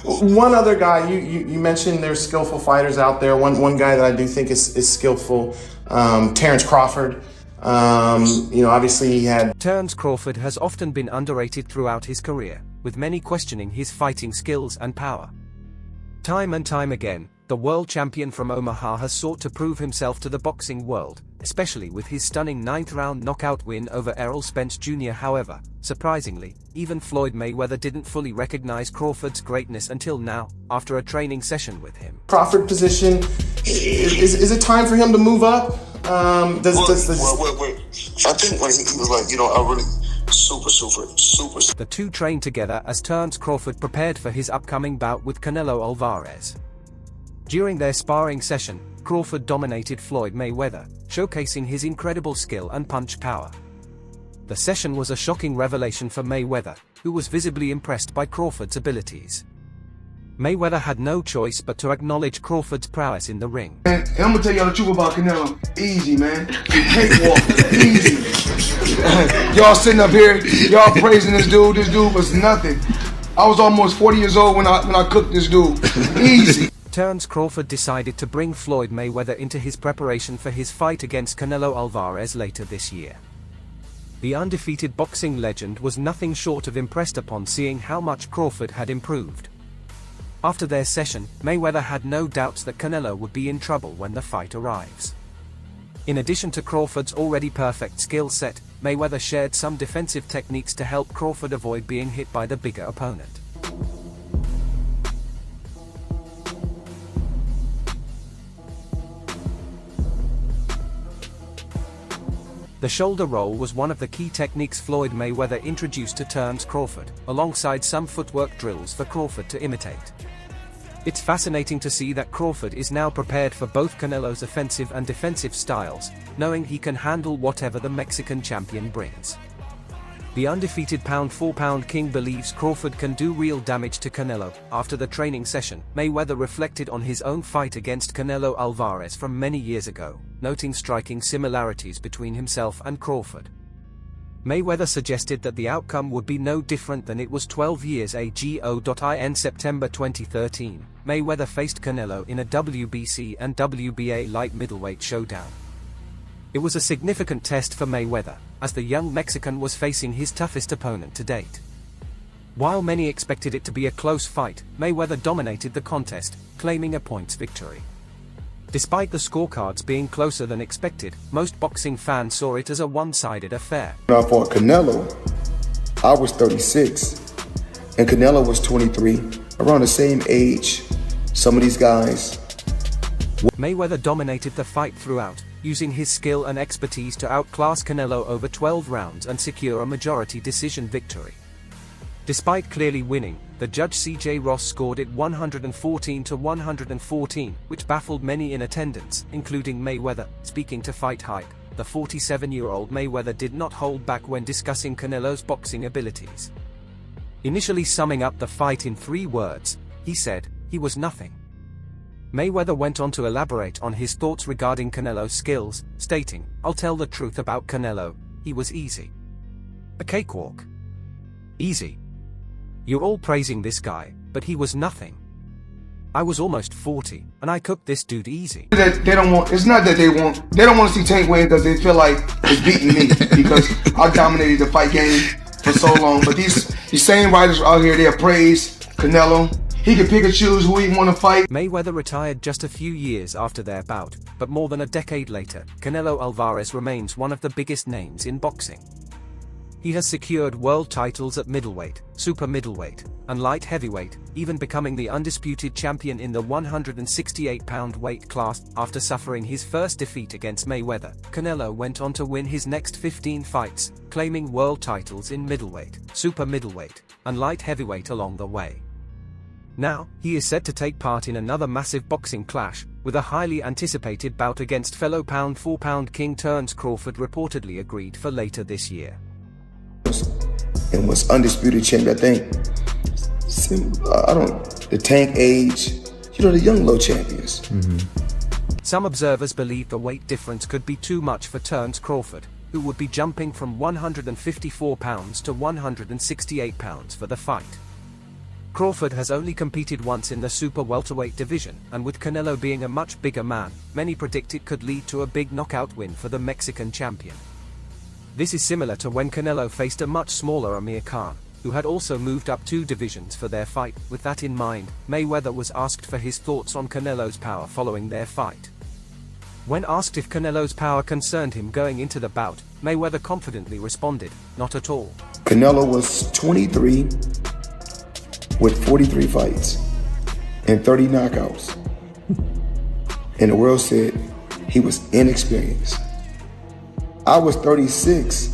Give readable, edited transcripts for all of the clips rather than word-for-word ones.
One other guy, you mentioned there's skillful fighters out there. One guy that I do think is skillful, Terence Crawford. Obviously he had. Terence Crawford has often been underrated throughout his career, with many questioning his fighting skills and power. Time and time again, the world champion from Omaha has sought to prove himself to the boxing world, especially with his stunning 9th-round knockout win over Errol Spence Jr. However, surprisingly, even Floyd Mayweather didn't fully recognize Crawford's greatness until now, after a training session with him. Crawford position, is it time for him to move up? Wait. I think when he was like, I really super. The two trained together as Terence Crawford prepared for his upcoming bout with Canelo Alvarez. During their sparring session, Crawford dominated Floyd Mayweather, showcasing his incredible skill and punch power. The session was a shocking revelation for Mayweather, who was visibly impressed by Crawford's abilities. Mayweather had no choice but to acknowledge Crawford's prowess in the ring. And I'm gonna tell y'all the truth about Canelo. Easy, man. Cakewalk. Easy. Y'all sitting up here, y'all praising this dude. This dude was nothing. I was almost 40 years old when I cooked this dude. Easy. Terence Crawford decided to bring Floyd Mayweather into his preparation for his fight against Canelo Alvarez later this year. The undefeated boxing legend was nothing short of impressed upon seeing how much Crawford had improved. After their session, Mayweather had no doubts that Canelo would be in trouble when the fight arrives. In addition to Crawford's already perfect skill set, Mayweather shared some defensive techniques to help Crawford avoid being hit by the bigger opponent. The shoulder roll was one of the key techniques Floyd Mayweather introduced to Terence Crawford, alongside some footwork drills for Crawford to imitate. It's fascinating to see that Crawford is now prepared for both Canelo's offensive and defensive styles, knowing he can handle whatever the Mexican champion brings. The undefeated pound-for-pound king believes Crawford can do real damage to Canelo. After the training session, Mayweather reflected on his own fight against Canelo Alvarez from many years ago, noting striking similarities between himself and Crawford. Mayweather suggested that the outcome would be no different than it was 12 years ago. In September 2013, Mayweather faced Canelo in a WBC and WBA light middleweight showdown. It was a significant test for Mayweather, as the young Mexican was facing his toughest opponent to date. While many expected it to be a close fight, Mayweather dominated the contest, claiming a points victory. Despite the scorecards being closer than expected, most boxing fans saw it as a one-sided affair. When I fought Canelo, I was 36, and Canelo was 23, around the same age. Some of these guys. Mayweather dominated the fight throughout, using his skill and expertise to outclass Canelo over 12 rounds and secure a majority decision victory. Despite clearly winning, the judge C.J. Ross scored it 114-114, which baffled many in attendance, including Mayweather. Speaking to Fight Hype, the 47-year-old Mayweather did not hold back when discussing Canelo's boxing abilities. Initially summing up the fight in 3 words, he said, "He was nothing." Mayweather went on to elaborate on his thoughts regarding Canelo's skills, stating, "I'll tell the truth about Canelo, he was easy. A cakewalk. Easy. You're all praising this guy, but he was nothing. I was almost 40, and I cooked this dude easy." They don't want. It's not that they don't want to see Tank win because they feel like it's beating me because I dominated the fight game for so long. But these same writers out here, they praise Canelo. He can pick and choose who he want to fight. Mayweather retired just a few years after their bout, but more than a decade later, Canelo Alvarez remains one of the biggest names in boxing. He has secured world titles at middleweight, super middleweight, and light heavyweight, even becoming the undisputed champion in the 168-pound weight class. After suffering his first defeat against Mayweather, Canelo went on to win his next 15 fights, claiming world titles in middleweight, super middleweight, and light heavyweight along the way. Now, he is set to take part in another massive boxing clash, with a highly anticipated bout against fellow pound-for-pound king Terence Crawford reportedly agreed for later this year. And was undisputed champion, I think. The Tank age, the young low champions. Some observers believe the weight difference could be too much for Terence Crawford, who would be jumping from 154 pounds to 168 pounds for the fight. Crawford has only competed once in the super welterweight division, and with Canelo being a much bigger man, many predict it could lead to a big knockout win for the Mexican champion. This is similar to when Canelo faced a much smaller Amir Khan, who had also moved up 2 divisions for their fight. With that in mind, Mayweather was asked for his thoughts on Canelo's power following their fight. When asked if Canelo's power concerned him going into the bout, Mayweather confidently responded, "Not at all." Canelo was 23 with 43 fights and 30 knockouts. And the world said he was inexperienced. I was 36.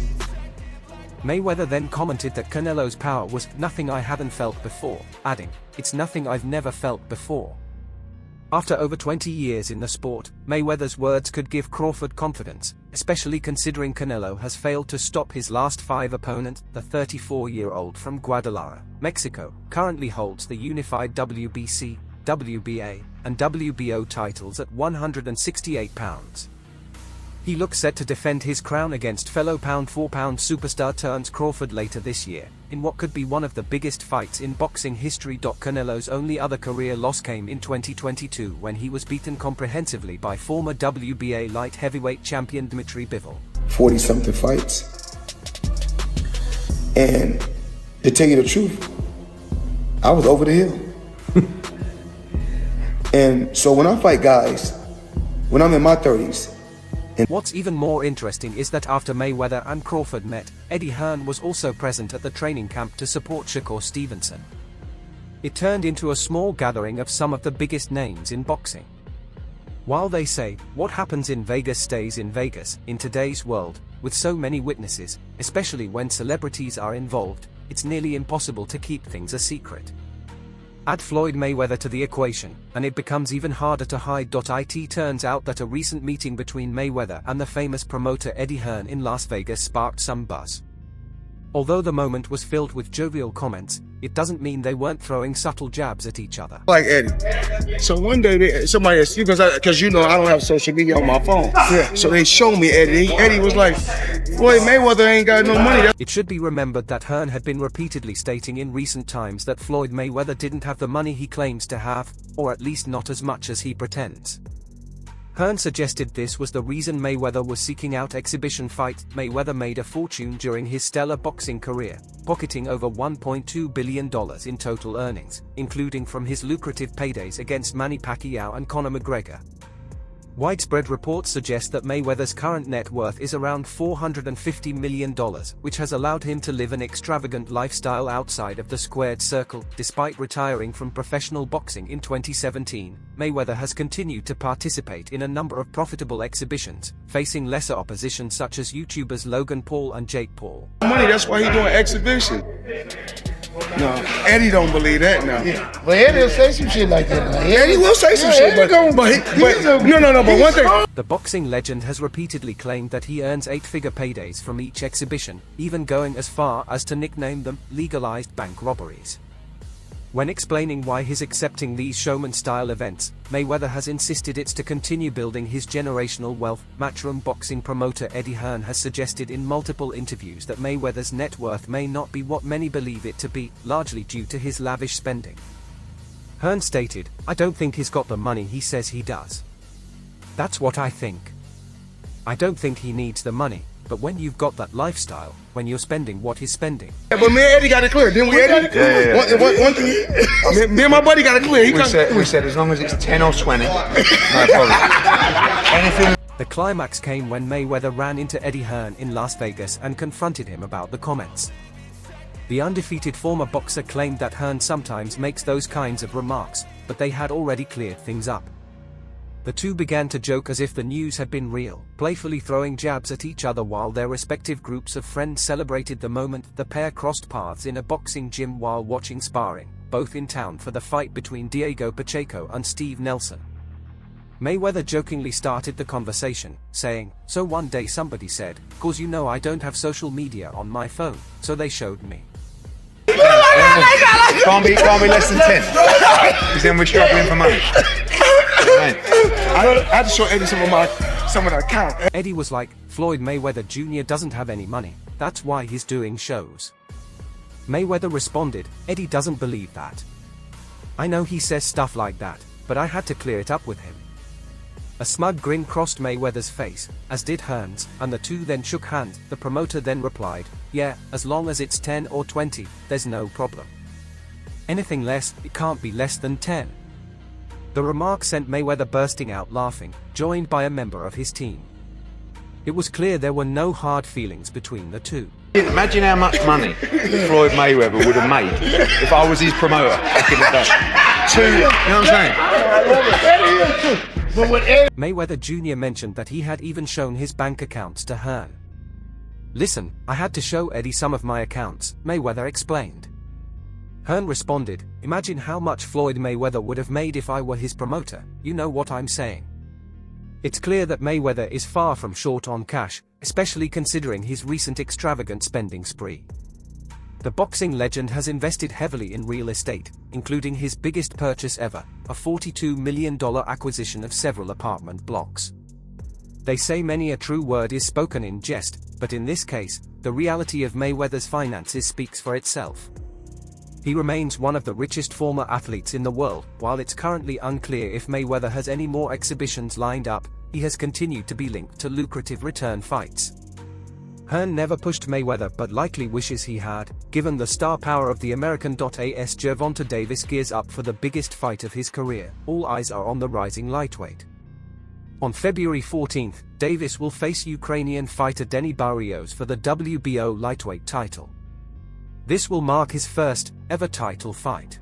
Mayweather then commented that Canelo's power was nothing I haven't felt before, adding, "It's nothing I've never felt before." After over 20 years in the sport, Mayweather's words could give Crawford confidence, especially considering Canelo has failed to stop his last 5 opponents. The 34-year-old from Guadalajara, Mexico, currently holds the unified WBC, WBA, and WBO titles at 168 pounds. He looks set to defend his crown against fellow pound-for-pound superstar Terence Crawford later this year, in what could be one of the biggest fights in boxing history. Canelo's only other career loss came in 2022 when he was beaten comprehensively by former WBA light heavyweight champion Dmitry Bivol. 40-something fights. And to tell you the truth, I was over the hill. And so when I fight guys, when I'm in my 30s, What's even more interesting is that after Mayweather and Crawford met, Eddie Hearn was also present at the training camp to support Shakur Stevenson. It turned into a small gathering of some of the biggest names in boxing. While they say, what happens in Vegas stays in Vegas, in today's world, with so many witnesses, especially when celebrities are involved, it's nearly impossible to keep things a secret. Add Floyd Mayweather to the equation, and it becomes even harder to hide. It turns out that a recent meeting between Mayweather and the famous promoter Eddie Hearn in Las Vegas sparked some buzz. Although the moment was filled with jovial comments, it doesn't mean they weren't throwing subtle jabs at each other. like Eddie. So one day somebody asked you, because you know I don't have social media on my phone. Yeah. So they showed me Eddie. Eddie was like, "Floyd Mayweather ain't got no money." It should be remembered that Hearn had been repeatedly stating in recent times that Floyd Mayweather didn't have the money he claims to have, or at least not as much as he pretends. Hearn suggested this was the reason Mayweather was seeking out exhibition fights. Mayweather made a fortune during his stellar boxing career, pocketing over $1.2 billion in total earnings, including from his lucrative paydays against Manny Pacquiao and Conor McGregor. Widespread reports suggest that Mayweather's current net worth is around $450 million, which has allowed him to live an extravagant lifestyle outside of the squared circle. Despite retiring from professional boxing in 2017, Mayweather has continued to participate in a number of profitable exhibitions, facing lesser opposition such as YouTubers Logan Paul and Jake Paul. Money, that's why he doing exhibition. No, Eddie don't believe that now. Yeah. But Eddie will say some shit like that. Eddie will say some shit, but no. But one thing. The boxing legend has repeatedly claimed that he earns 8-figure paydays from each exhibition, even going as far as to nickname them legalized bank robberies. When explaining why he's accepting these showman-style events, Mayweather has insisted it's to continue building his generational wealth. Matchroom boxing promoter Eddie Hearn has suggested in multiple interviews that Mayweather's net worth may not be what many believe it to be, largely due to his lavish spending. Hearn stated, "I don't think he's got the money he says he does. That's what I think. I don't think he needs the money, but when you've got that lifestyle, when you're spending what he's spending." Yeah, but me and Eddie got it clear, didn't we, Eddie? Yeah. One thing, me and my buddy got it clear. We said as long as it's 10 or 20, no problem. Anything. The climax came when Mayweather ran into Eddie Hearn in Las Vegas and confronted him about the comments. The undefeated former boxer claimed that Hearn sometimes makes those kinds of remarks, but they had already cleared things up. The two began to joke as if the news had been real, playfully throwing jabs at each other while their respective groups of friends celebrated the moment. The pair crossed paths in a boxing gym while watching sparring, both in town for the fight between Diego Pacheco and Steve Nelson. Mayweather jokingly started the conversation, saying, "So one day somebody said, 'cause you know I don't have social media on my phone, so they showed me.'" Can't be less than 10. Because then we're struggling for money. Right. I had to show Eddie some of the account. Eddie was like, "Floyd Mayweather Jr. doesn't have any money, that's why he's doing shows." Mayweather responded, "Eddie doesn't believe that. I know he says stuff like that, but I had to clear it up with him." A smug grin crossed Mayweather's face, as did Hearns, and the two then shook hands. The promoter then replied, "Yeah, as long as it's 10 or 20, there's no problem. Anything less, it can't be less than 10. The remark sent Mayweather bursting out laughing, joined by a member of his team. It was clear there were no hard feelings between the two. Imagine how much money Floyd Mayweather would have made if I was his promoter back in the day. You know what I'm saying? Mayweather Jr. mentioned that he had even shown his bank accounts to Hearn. "Listen, I had to show Eddie some of my accounts," Mayweather explained. Hearn responded, "Imagine how much Floyd Mayweather would have made if I were his promoter, you know what I'm saying." It's clear that Mayweather is far from short on cash, especially considering his recent extravagant spending spree. The boxing legend has invested heavily in real estate, including his biggest purchase ever, a $42 million acquisition of several apartment blocks. They say many a true word is spoken in jest, but in this case, the reality of Mayweather's finances speaks for itself. He remains one of the richest former athletes in the world. While it's currently unclear if Mayweather has any more exhibitions lined up, he has continued to be linked to lucrative return fights. Hearn never pushed Mayweather but likely wishes he had, given the star power of the American. As Gervonta Davis gears up for the biggest fight of his career, all eyes are on the rising lightweight. On February 14th, Davis will face Ukrainian fighter Denny Barrios for the WBO lightweight title. This will mark his first ever title fight.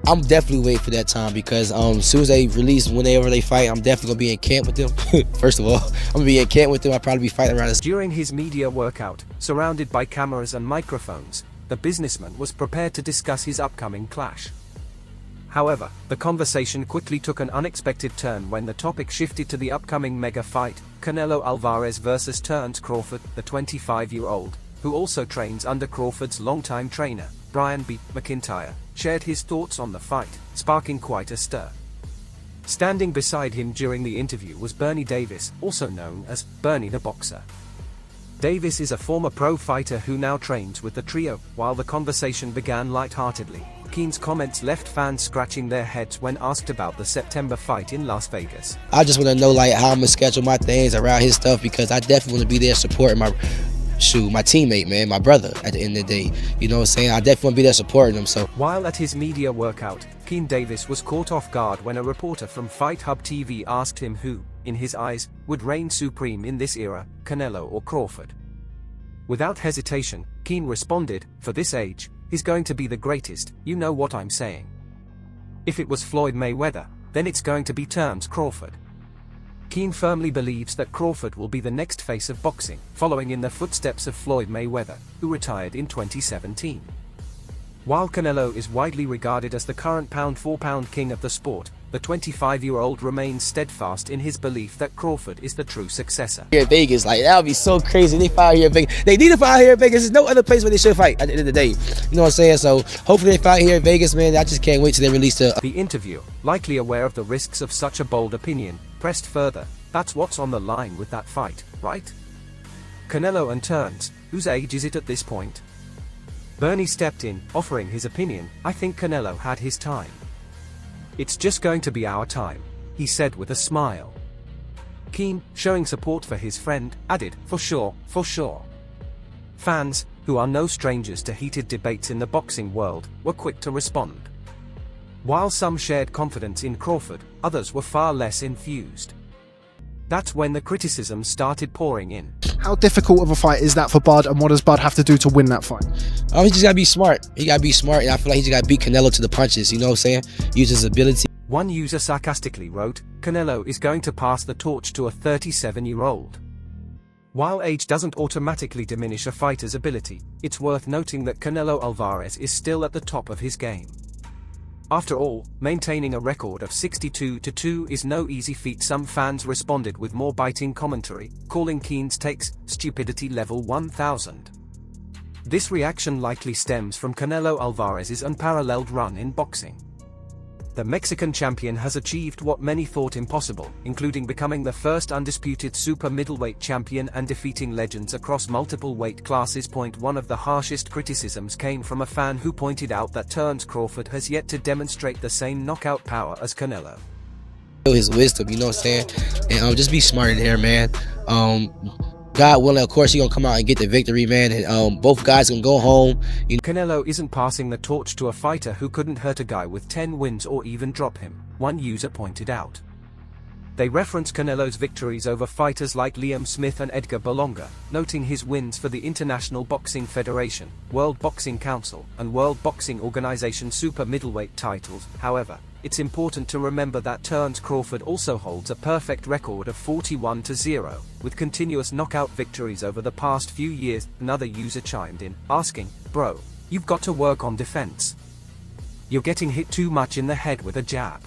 I'm definitely waiting for that time because as soon as they release whenever they fight, I'm definitely gonna be in camp with them. First of all, I'm gonna be in camp with them. I'll probably be fighting around this. During his media workout, surrounded by cameras and microphones, the businessman was prepared to discuss his upcoming clash. However, the conversation quickly took an unexpected turn when the topic shifted to the upcoming mega fight, Canelo Alvarez versus Terence Crawford. The 25-year-old, who also trains under Crawford's longtime trainer, Brian B. McIntyre, shared his thoughts on the fight, sparking quite a stir. Standing beside him during the interview was Bernie Davis, also known as Bernie the Boxer. Davis is a former pro fighter who now trains with the trio. While the conversation began lightheartedly, Keen's comments left fans scratching their heads when asked about the September fight in Las Vegas. I just want to know how I'm gonna schedule my things around his stuff because I definitely want to be there supporting my teammate, man, my brother at the end of the day. You know what I'm saying? I definitely want to be there supporting him. So while at his media workout, Keen Davis was caught off guard when a reporter from Fight Hub TV asked him who, in his eyes, would reign supreme in this era, Canelo or Crawford. Without hesitation, Keen responded, "For this age, he's going to be the greatest, you know what I'm saying. If it was Floyd Mayweather, then it's going to be Terence Crawford." Keen firmly believes that Crawford will be the next face of boxing, following in the footsteps of Floyd Mayweather, who retired in 2017. While Canelo is widely regarded as the current pound-for-pound king of the sport, the 25-year-old remains steadfast in his belief that Crawford is the true successor. Here in Vegas, that would be so crazy. They fight here in Vegas. They need to fight here in Vegas. There's no other place where they should fight at the end of the day. You know what I'm saying? So hopefully they fight here in Vegas, man. I just can't wait till they release The interviewer, likely aware of the risks of such a bold opinion, pressed further, "That's what's on the line with that fight, right? Canelo and Terence, whose age is it at this point?" Bernie stepped in, offering his opinion, "I think Canelo had his time. It's just going to be our time," he said with a smile. Keen, showing support for his friend, added, for sure. Fans, who are no strangers to heated debates in the boxing world, were quick to respond. While some shared confidence in Crawford, others were far less enthused. That's when the criticism started pouring in. How difficult of a fight is that for Bud, and what does Bud have to do to win that fight? Oh, he just gotta be smart. He gotta be smart, and I feel like he just gotta beat Canelo to the punches, you know what I'm saying? Use his ability. One user sarcastically wrote, "Canelo is going to pass the torch to a 37-year-old. While age doesn't automatically diminish a fighter's ability, it's worth noting that Canelo Alvarez is still at the top of his game. After all, maintaining a record of 62-2 is no easy feat." Some fans responded with more biting commentary, calling Keen's takes stupidity level 1000. This reaction likely stems from Canelo Alvarez's unparalleled run in boxing. The Mexican champion has achieved what many thought impossible, including becoming the first undisputed super middleweight champion and defeating legends across multiple weight classes. One of the harshest criticisms came from a fan who pointed out that Terence Crawford has yet to demonstrate the same knockout power as Canelo. His wisdom, you know what I'm saying? And just be smart in here, man. God willing, of course, he gonna come out and get the victory, man. And both guys gonna go home. Canelo isn't passing the torch to a fighter who couldn't hurt a guy with 10 wins or even drop him, one user pointed out. They reference Canelo's victories over fighters like Liam Smith and Edgar Berlanga, noting his wins for the International Boxing Federation, World Boxing Council, and World Boxing Organization super middleweight titles. However, it's important to remember that Terence Crawford also holds a perfect record of 41-0, with continuous knockout victories over the past few years. Another user chimed in, asking, "Bro, you've got to work on defense. You're getting hit too much in the head with a jab."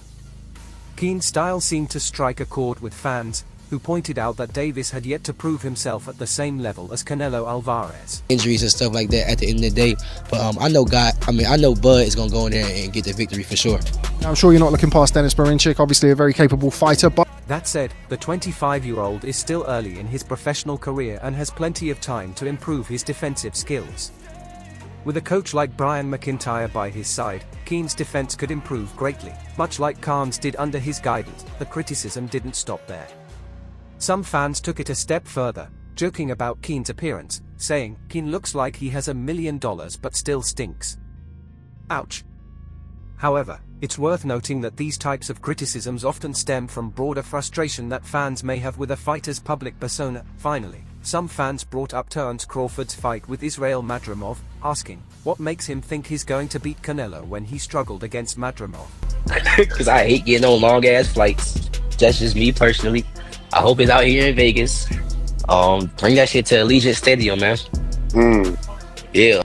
Keen's style seemed to strike a chord with fans, who pointed out that Davis had yet to prove himself at the same level as Canelo Alvarez. Injuries and stuff like that at the end of the day, but I know Bud is gonna go in there and get the victory for sure. I'm sure you're not looking past Dennis Berinchik, obviously a very capable fighter, but that said, the 25-year-old is still early in his professional career and has plenty of time to improve his defensive skills. With a coach like Brian McIntyre by his side, Keen's defense could improve greatly. Much like Khan's did under his guidance, the criticism didn't stop there. Some fans took it a step further, joking about Keen's appearance, saying, "Keen looks like he has $1 million but still stinks." Ouch. However, it's worth noting that these types of criticisms often stem from broader frustration that fans may have with a fighter's public persona. Finally, some fans brought up Terence Crawford's fight with Israel Madrimov, asking, what makes him think he's going to beat Canelo when he struggled against Madrimov? Because I hate getting on long-ass flights. That's just me personally. I hope it's out here in Vegas. Bring that shit to Allegiant Stadium, man. Yeah.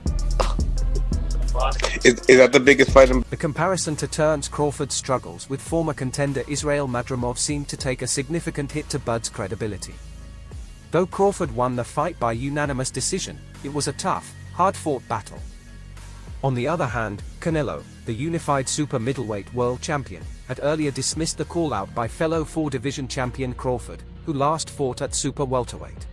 Is that the biggest fight in... The comparison to Terence Crawford's struggles with former contender Israel Madrimov seemed to take a significant hit to Bud's credibility. Though Crawford won the fight by unanimous decision, it was a tough, hard-fought battle. On the other hand, Canelo, the unified super middleweight world champion, had earlier dismissed the call-out by fellow 4-division champion Crawford, who last fought at super welterweight.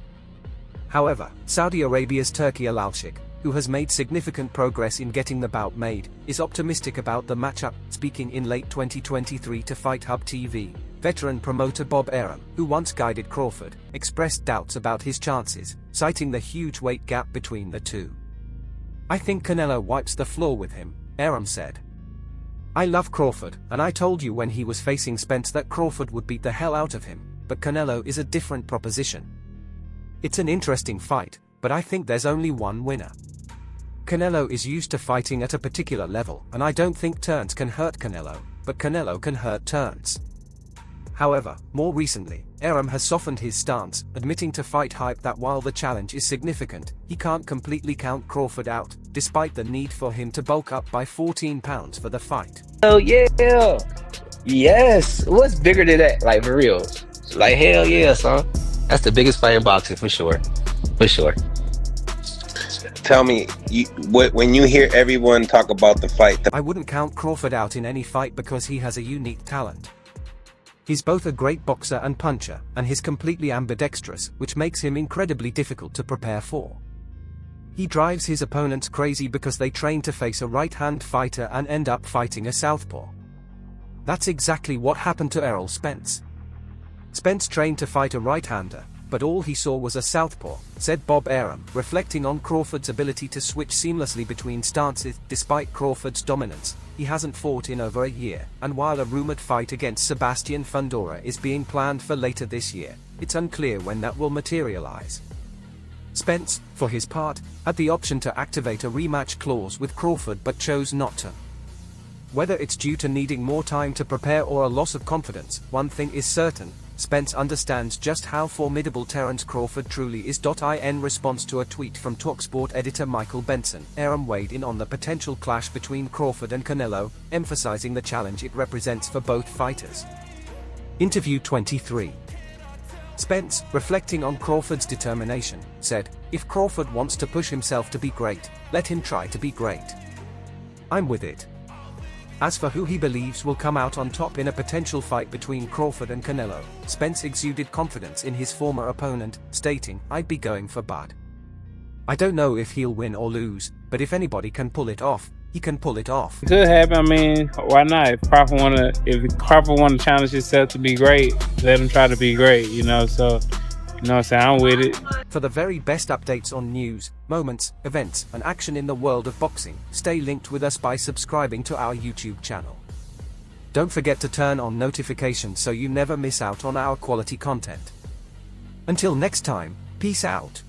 However, Saudi Arabia's Turki Alalshik, who has made significant progress in getting the bout made, is optimistic about the matchup. Speaking in late 2023 to Fight Hub TV, veteran promoter Bob Arum, who once guided Crawford, expressed doubts about his chances, citing the huge weight gap between the two. "I think Canelo wipes the floor with him," Arum said. "I love Crawford, and I told you when he was facing Spence that Crawford would beat the hell out of him, but Canelo is a different proposition. It's an interesting fight, but I think there's only one winner. Canelo is used to fighting at a particular level, and I don't think Terence can hurt Canelo, but Canelo can hurt Terence." However, more recently, Arum has softened his stance, admitting to Fight Hype that while the challenge is significant, he can't completely count Crawford out, despite the need for him to bulk up by 14 pounds for the fight. Oh yeah, yes. What's bigger than that? Like for real? Like hell yeah, son. That's the biggest fight in boxing for sure, for sure. Tell me, when you hear everyone talk about the fight, I wouldn't count Crawford out in any fight because he has a unique talent. He's both a great boxer and puncher, and he's completely ambidextrous, which makes him incredibly difficult to prepare for. He drives his opponents crazy because they train to face a right-hand fighter and end up fighting a southpaw. That's exactly what happened to Errol Spence. Spence trained to fight a right-hander, but all he saw was a southpaw, said Bob Arum, reflecting on Crawford's ability to switch seamlessly between stances. Despite Crawford's dominance, he hasn't fought in over a year, and while a rumored fight against Sebastian Fundora is being planned for later this year, it's unclear when that will materialize. Spence, for his part, had the option to activate a rematch clause with Crawford but chose not to. Whether it's due to needing more time to prepare or a loss of confidence, one thing is certain: Spence understands just how formidable Terence Crawford truly is. In response to a tweet from TalkSport editor Michael Benson, Arum weighed in on the potential clash between Crawford and Canelo, emphasizing the challenge it represents for both fighters. Interview 23. Spence, reflecting on Crawford's determination, said, "If Crawford wants to push himself to be great, let him try to be great. I'm with it. As for who he believes will come out on top in a potential fight between Crawford and Canelo, Spence exuded confidence in his former opponent, stating, "I'd be going for Bud. I don't know if he'll win or lose, but if anybody can pull it off, he can pull it off." It could happen. I mean, why not? If Crawford wanna challenge himself to be great, let him try to be great, you know, so, you know what I'm saying, I'm with it. For the very best updates on news, moments, events, and action in the world of boxing, stay linked with us by subscribing to our YouTube channel. Don't forget to turn on notifications so you never miss out on our quality content. Until next time, peace out.